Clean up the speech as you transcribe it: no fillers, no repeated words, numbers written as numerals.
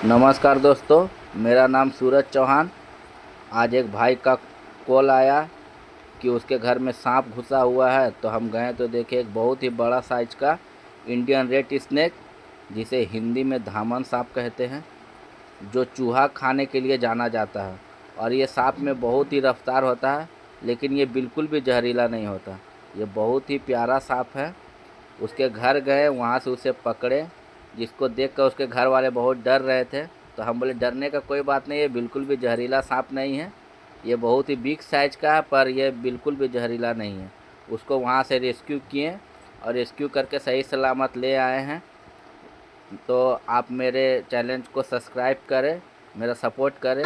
नमस्कार दोस्तों, मेरा नाम सूरज चौहान। आज एक भाई का कॉल आया कि उसके घर में सांप घुसा हुआ है, तो हम गए तो देखे एक बहुत ही बड़ा साइज का इंडियन रेड स्नेक, जिसे हिंदी में धामन सांप कहते हैं, जो चूहा खाने के लिए जाना जाता है। और ये सांप में बहुत ही रफ्तार होता है, लेकिन ये बिल्कुल भी जहरीला नहीं होता। ये बहुत ही प्यारा सांप है। उसके घर गए, वहाँ से उसे पकड़े, जिसको देखकर उसके घर वाले बहुत डर रहे थे। तो हम बोले डरने का कोई बात नहीं है, बिल्कुल भी जहरीला सांप नहीं है। ये बहुत ही बिग साइज का है, पर यह बिल्कुल भी जहरीला नहीं है। उसको वहाँ से रेस्क्यू किए और रेस्क्यू करके सही सलामत ले आए हैं। तो आप मेरे चैनल को सब्सक्राइब करें, मेरा सपोर्ट करें।